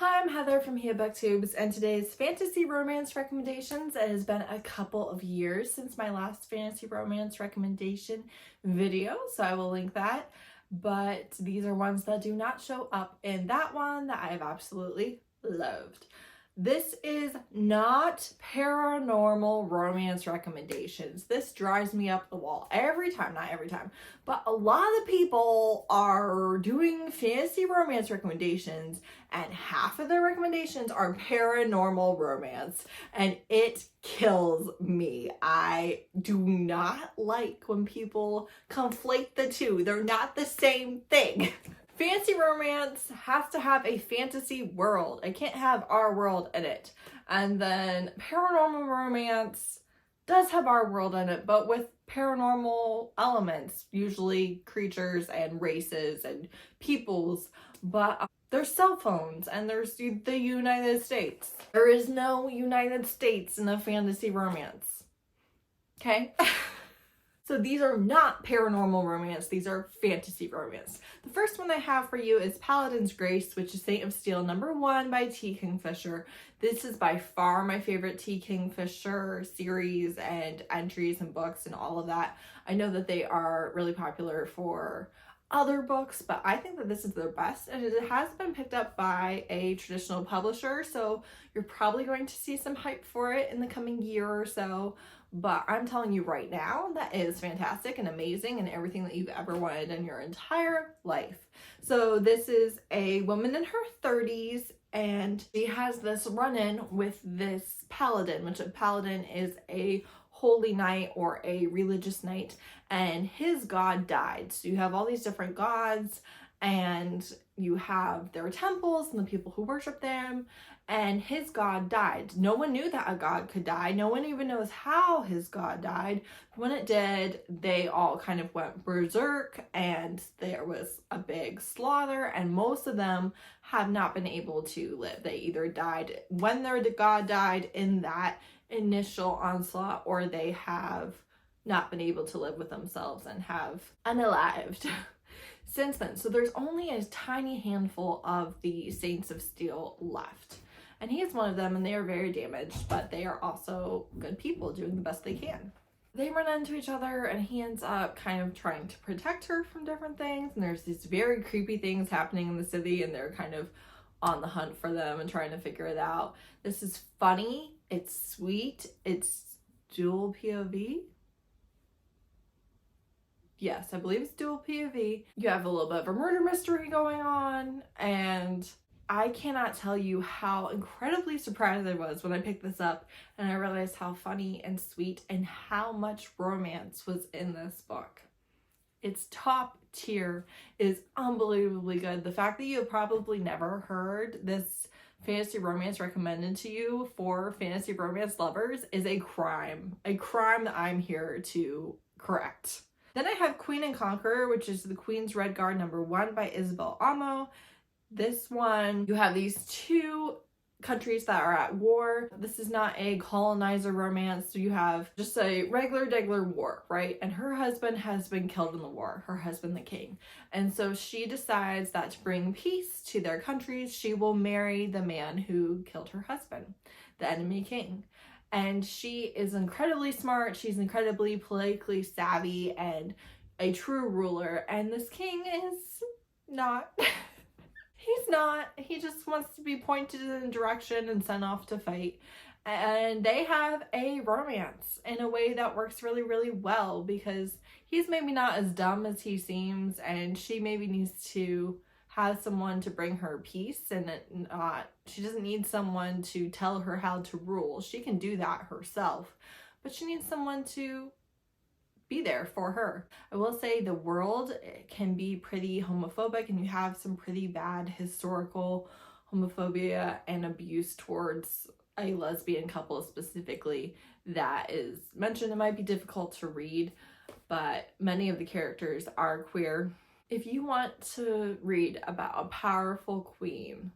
Hi, I'm Heather from booktubes, and today's fantasy romance recommendations. It has been a couple of years since my last fantasy romance recommendation video, so I will link that. But these are ones that do not show up in that one that I have absolutely loved. This is not paranormal romance recommendations. This drives me up the wall every time, not every time, but a lot of people are doing fantasy romance recommendations and half of their recommendations are paranormal romance, and it kills me. I do not like when people conflate the two. They're not the same thing. Fantasy romance has to have a fantasy world. It can't have our world in it. And then paranormal romance does have our world in it, but with paranormal elements, usually creatures and races and peoples. But there's cell phones and there's the United States. There is no United States in a fantasy romance. Okay? So these are not paranormal romance, these are fantasy romance. The first one I have for you is Paladin's Grace, which is Saint of Steel #1 by T. Kingfisher. This is by far my favorite T. Kingfisher series and entries and books and all of that. I know that they are really popular for other books, but I think that this is their best, and it has been picked up by a traditional publisher, so you're probably going to see some hype for it in the coming year or so. But I'm telling you right now, that is fantastic and amazing and everything that you've ever wanted in your entire life. So this is a woman in her 30s, and she has this run-in with this paladin, which a paladin is a holy knight or a religious knight, and his god died. So you have all these different gods, and you have their temples and the people who worship them, and his god died. No one knew that a god could die. No one even knows how his god died. When it did, they all kind of went berserk, and there was a big slaughter, and most of them have not been able to live. They either died when their god died in that initial onslaught, or they have not been able to live with themselves and have unalived since then. So there's only a tiny handful of the Saints of Steel left. And he is one of them, and they are very damaged, but they are also good people doing the best they can. They run into each other, and he ends up kind of trying to protect her from different things, and there's these very creepy things happening in the city, and they're kind of on the hunt for them and trying to figure it out. This is funny, it's sweet, it's dual POV. Yes, I believe it's dual POV. You have a little bit of a murder mystery going on, and I cannot tell you how incredibly surprised I was when I picked this up and I realized how funny and sweet and how much romance was in this book. It's top tier, is unbelievably good. The fact that you have probably never heard this fantasy romance recommended to you for fantasy romance lovers is a crime that I'm here to correct. Then I have Queen and Conqueror, which is the Queen's Red Guard #1 by Isabelle Olmo. This one, you have these two countries that are at war. This is not a colonizer romance, so you have just a regular war, right? And her husband has been killed in the war, her husband the king. And so she decides that to bring peace to their countries, she will marry the man who killed her husband, the enemy king. And she is incredibly smart, she's incredibly politically savvy and a true ruler, and this king is not. He's not. He just wants to be pointed in a direction and sent off to fight. And they have a romance in a way that works really, really well, because he's maybe not as dumb as he seems, and she maybe needs to have someone to bring her peace, and she doesn't need someone to tell her how to rule. She can do that herself, but she needs someone to be there for her. I will say the world can be pretty homophobic, and you have some pretty bad historical homophobia and abuse towards a lesbian couple specifically that is mentioned. It might be difficult to read, but many of the characters are queer. If you want to read about a powerful queen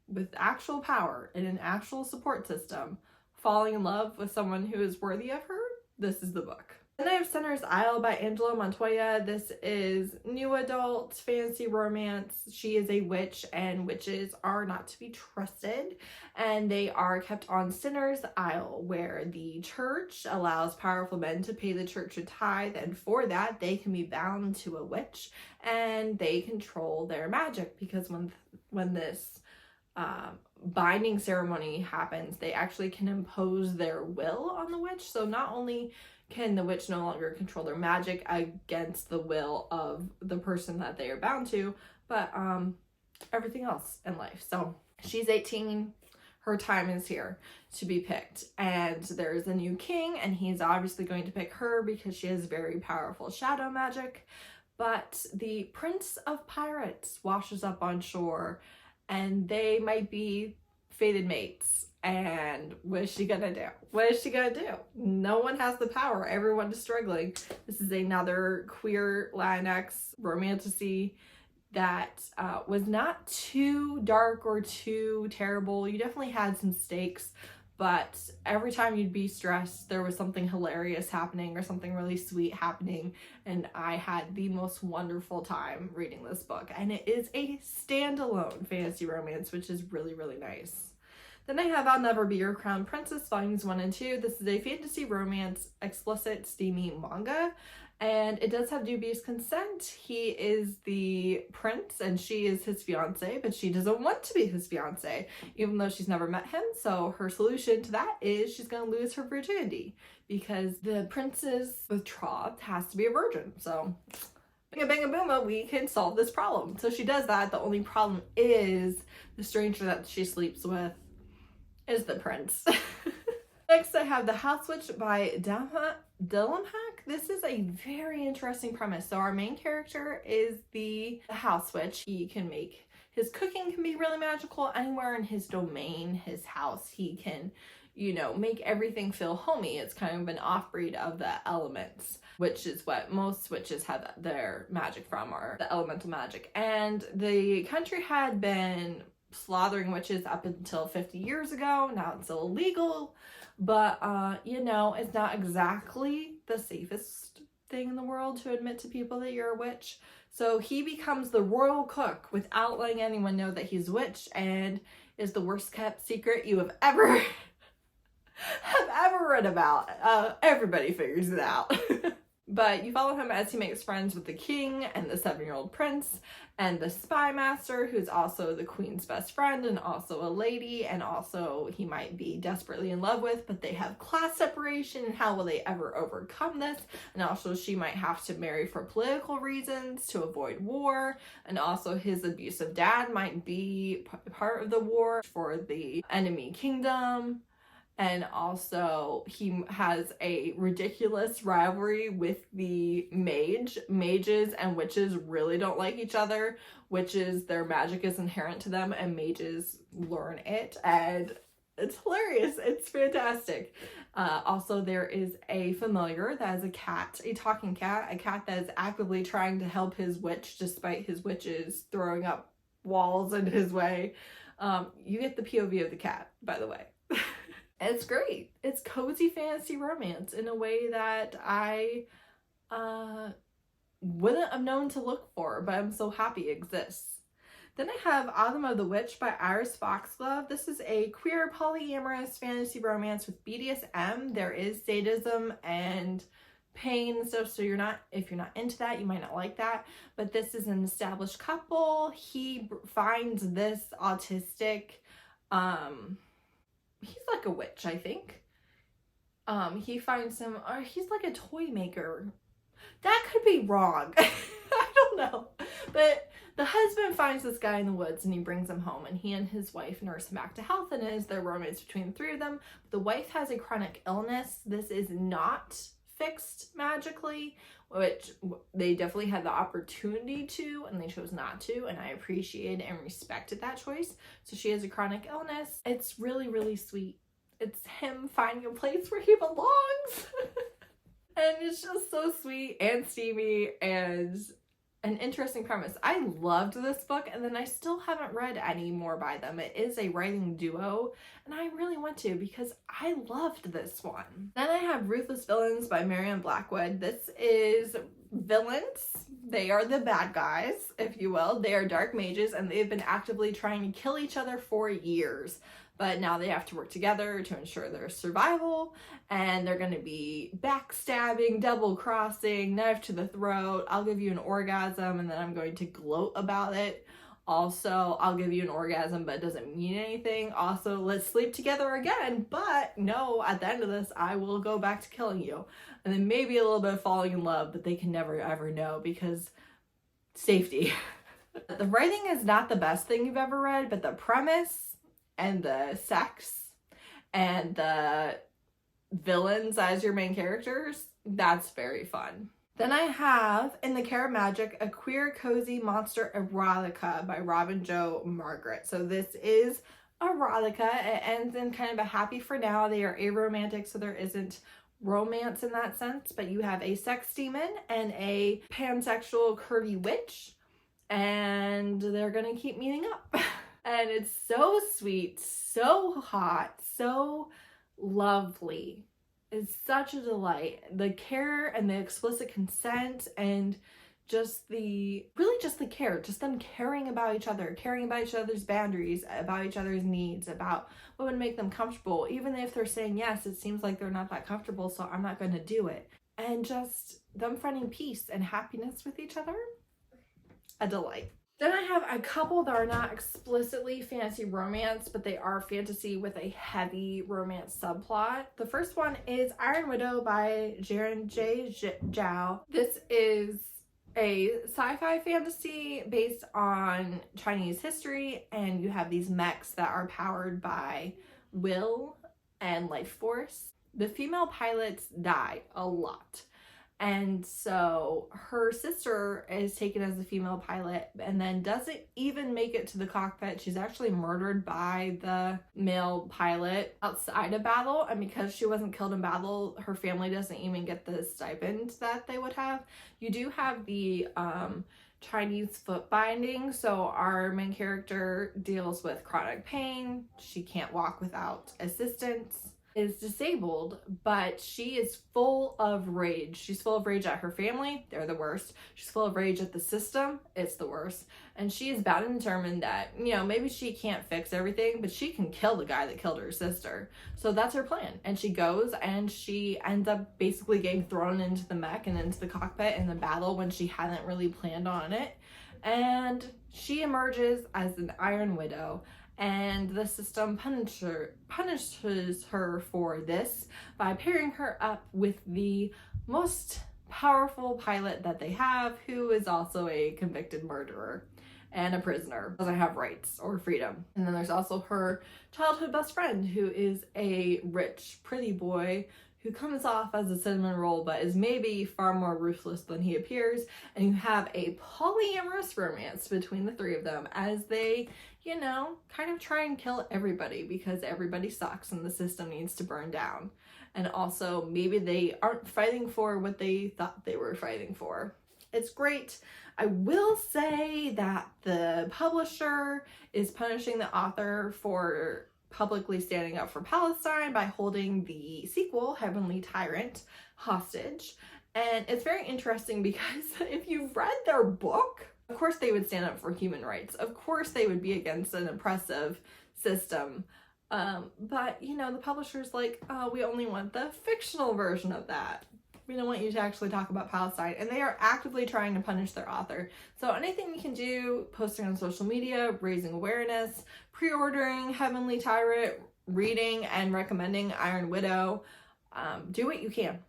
with actual power and an actual support system falling in love with someone who is worthy of her, this is the book. Then I have Center's Isle by Angela Montoya. This is new adult fantasy romance. She is a witch, and witches are not to be trusted, and they are kept on Center's Isle, where the church allows powerful men to pay the church a tithe, and for that they can be bound to a witch, and they control their magic, because when this binding ceremony happens, they actually can impose their will on the witch. So not only can the witch no longer control their magic against the will of the person that they are bound to, but everything else in life. So she's 18, her time is here to be picked, and there's a new king, and he's obviously going to pick her because she has very powerful shadow magic. But the Prince of Pirates washes up on shore, and they might be fated mates. And what is she gonna do? What is she gonna do? No one has the power. Everyone is struggling. This is another queer Latinx romantasy that was not too dark or too terrible. You definitely had some stakes, but every time you'd be stressed, there was something hilarious happening or something really sweet happening, and I had the most wonderful time reading this book. And it is a standalone fantasy romance, which is really, really nice. Then I have I'll Never Be Your Crown Princess, Volumes 1 and 2. This is a fantasy romance, explicit, steamy manga, and it does have dubious consent. He is the prince and she is his fiance, but she doesn't want to be his fiance, even though she's never met him. So her solution to that is she's going to lose her virginity, because the prince's betrothed has to be a virgin. So binga banga booma, we can solve this problem. So she does that. The only problem is the stranger that she sleeps with is the prince. Next, I have The Housewitch by Delemhach. This is a very interesting premise. So our main character is the Housewitch. He can make, his cooking can be really magical anywhere in his domain, his house. He can, you know, make everything feel homey. It's kind of an off-breed of the elements, which is what most witches have their magic from, or the elemental magic. And the country had been slaughtering witches up until 50 years ago. Now it's illegal, but you know, it's not exactly the safest thing in the world to admit to people that you're a witch. So he becomes the royal cook without letting anyone know that he's a witch, and is the worst kept secret you have ever read about. Everybody figures it out. But you follow him as he makes friends with the king and the 7-year-old prince and the spy master, who's also the queen's best friend and also a lady, and also he might be desperately in love with, but they have class separation, and how will they ever overcome this? And also she might have to marry for political reasons to avoid war, and also his abusive dad might be part of the war for the enemy kingdom. And also he has a ridiculous rivalry with the mage. Mages and witches really don't like each other. Witches, their magic is inherent to them, and mages learn it, and it's hilarious. It's fantastic. Also, there is a familiar that is a cat, a talking cat, a cat that is actively trying to help his witch despite his witches throwing up walls in his way. You get the POV of the cat, by the way. It's great. It's cozy fantasy romance in a way that I wouldn't have known to look for, but I'm so happy it exists. Then I have Autumn of the Witch by Iris Foxglove. This is a queer polyamorous fantasy romance with BDSM. There is sadism and pain and stuff, so if you're not into that, you might not like that. But this is an established couple. He finds this autistic, he's like a witch, I think. He finds him, or he's like a toy maker. That could be wrong. I don't know. But the husband finds this guy in the woods and he brings him home, and he and his wife nurse him back to health, and it is their romance between the three of them. The wife has a chronic illness. This is not fixed magically, which they definitely had the opportunity to, and they chose not to, and I appreciated and respected that choice. So she has a chronic illness. It's really, really sweet. It's him finding a place where he belongs. And it's just so sweet and steamy, and an interesting premise. I loved this book, and then I still haven't read any more by them. It is a writing duo, and I really want to because I loved this one. Then I have Ruthless Villains by Marianne Blackwood. This is villains. They are the bad guys, if you will. They are dark mages, and they've been actively trying to kill each other for years. But now they have to work together to ensure their survival, and they're going to be backstabbing, double-crossing, knife to the throat. I'll give you an orgasm, and then I'm going to gloat about it. Also, I'll give you an orgasm, but it doesn't mean anything. Also, let's sleep together again, but no, at the end of this, I will go back to killing you. And then maybe a little bit of falling in love, but they can never, ever know because safety. The writing is not the best thing you've ever read, but the premise and the sex and the villains as your main characters, that's very fun. Then I have In the Care of Magic, a queer cozy monster erotica by Robin Jo Margaret. So this is erotica. It ends in kind of a happy for now. They are aromantic, so there isn't romance in that sense, but you have a sex demon and a pansexual curvy witch, and they're gonna keep meeting up. And it's so sweet, so hot, so lovely. It's such a delight. The care and the explicit consent and just the care, just them caring about each other, caring about each other's boundaries, about each other's needs, about what would make them comfortable. Even if they're saying yes, it seems like they're not that comfortable, so I'm not going to do it. And just them finding peace and happiness with each other, a delight. Then I have a couple that are not explicitly fantasy romance, but they are fantasy with a heavy romance subplot. The first one is Iron Widow by Jiren J. Zhao. This is a sci-fi fantasy based on Chinese history, and you have these mechs that are powered by will and life force. The female pilots die a lot. And so her sister is taken as a female pilot and then doesn't even make it to the cockpit. She's actually murdered by the male pilot outside of battle. And because she wasn't killed in battle, her family doesn't even get the stipend that they would have. You do have the Chinese foot binding. So our main character deals with chronic pain. She can't walk without assistance. Is disabled, but she is full of rage. She's full of rage at her family. They're the worst. She's full of rage at the system. It's the worst. And she is bound and determined that, you know, maybe she can't fix everything, but she can kill the guy that killed her sister. So that's her plan. And she goes and she ends up basically getting thrown into the mech and into the cockpit in the battle when she hadn't really planned on it. And she emerges as an Iron Widow. And the system punishes her for this by pairing her up with the most powerful pilot that they have, who is also a convicted murderer and a prisoner, doesn't have rights or freedom. And then there's also her childhood best friend, who is a rich, pretty boy who comes off as a cinnamon roll but is maybe far more ruthless than he appears. And you have a polyamorous romance between the three of them as they, you know, kind of try and kill everybody because everybody sucks and the system needs to burn down. And also maybe they aren't fighting for what they thought they were fighting for. It's great. I will say that the publisher is punishing the author for publicly standing up for Palestine by holding the sequel, Heavenly Tyrant, hostage. And it's very interesting because if you've read their book, of course they would stand up for human rights. Of course they would be against an oppressive system. But, you know, the publisher's like, oh, we only want the fictional version of that. We don't want you to actually talk about Palestine. And they are actively trying to punish their author. So anything you can do, posting on social media, raising awareness, pre-ordering Heavenly Tyrant, reading and recommending Iron Widow, do what you can.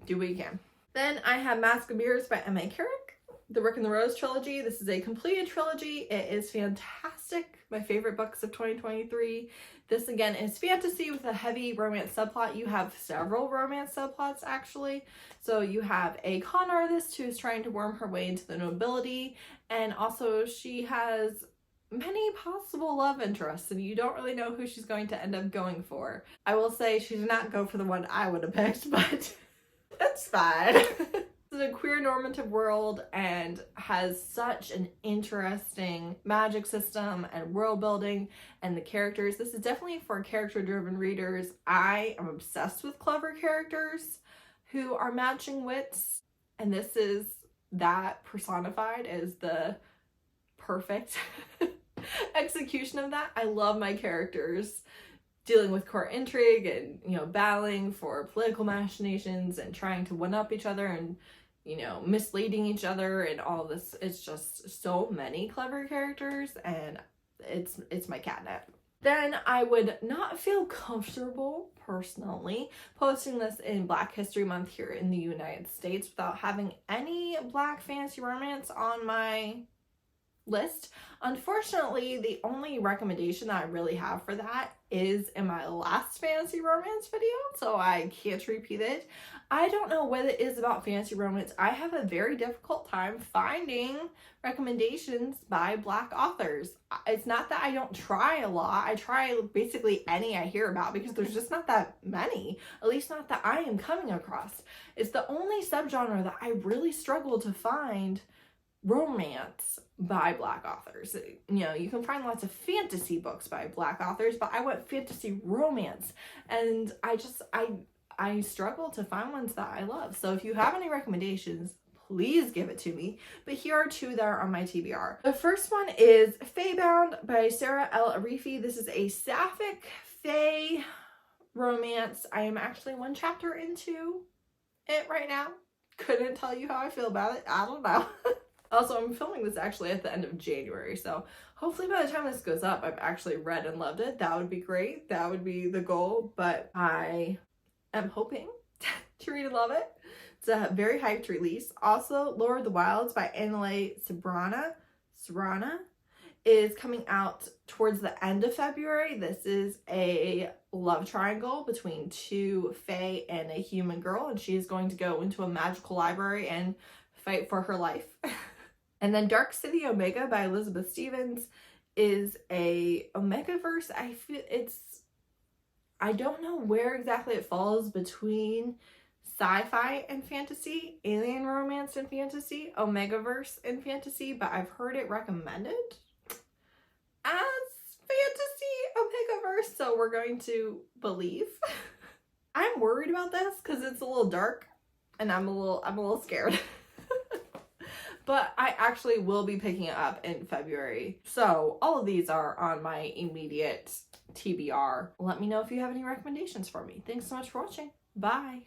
Do what you can. Then I have Mask of Beors by M.A. Carrick, the Rick and the Rose trilogy. This is a completed trilogy. It is fantastic. My favorite books of 2023. This again is fantasy with a heavy romance subplot. You have several romance subplots actually. So you have a con artist who's trying to worm her way into the nobility, and also she has many possible love interests and you don't really know who she's going to end up going for. I will say she did not go for the one I would have picked, but that's fine. It's a queer normative world and has such an interesting magic system and world building and the characters. This is definitely for character-driven readers. I am obsessed with clever characters who are matching wits, and this is that personified as the perfect execution of that. I love my characters dealing with court intrigue and, you know, battling for political machinations and trying to one-up each other and, you know, misleading each other and all this. It's just so many clever characters, and it's my catnip. Then I would not feel comfortable, personally, posting this in Black History Month here in the United States without having any Black fantasy romance on my list. Unfortunately, the only recommendation that I really have for that is in my last fantasy romance video, so I can't repeat it. I don't know what it is about fantasy romance. I have a very difficult time finding recommendations by Black authors. It's not that I don't try a lot. I try basically any I hear about because there's just not that many, at least not that I am coming across. It's the only subgenre that I really struggle to find romance by Black authors. You know, you can find lots of fantasy books by Black authors, but I want fantasy romance, and I struggle to find ones that I love. So if you have any recommendations, please give it to me. But here are two that are on my TBR. The first one is Faebound by Sarah L. Arifi. This is a sapphic fae romance. I am actually one chapter into it right now. Couldn't tell you how I feel about it. I don't know. Also, I'm filming this actually at the end of January, so hopefully by the time this goes up, I've actually read and loved it. That would be great. That would be the goal, but I am hoping to read and love it. It's a very hyped release. Also, Lore of the Wilds by Annalee Serrana is coming out towards the end of February. This is a love triangle between two fae and a human girl, and she is going to go into a magical library and fight for her life. And then Dark City Omega by Elizabeth Stevens is a Omegaverse. I don't know where exactly it falls between sci-fi and fantasy, alien romance and fantasy, Omegaverse and fantasy, but I've heard it recommended as fantasy Omegaverse, so we're going to believe. I'm worried about this because it's a little dark and I'm a little scared. But I actually will be picking it up in February. So all of these are on my immediate TBR. Let me know if you have any recommendations for me. Thanks so much for watching. Bye.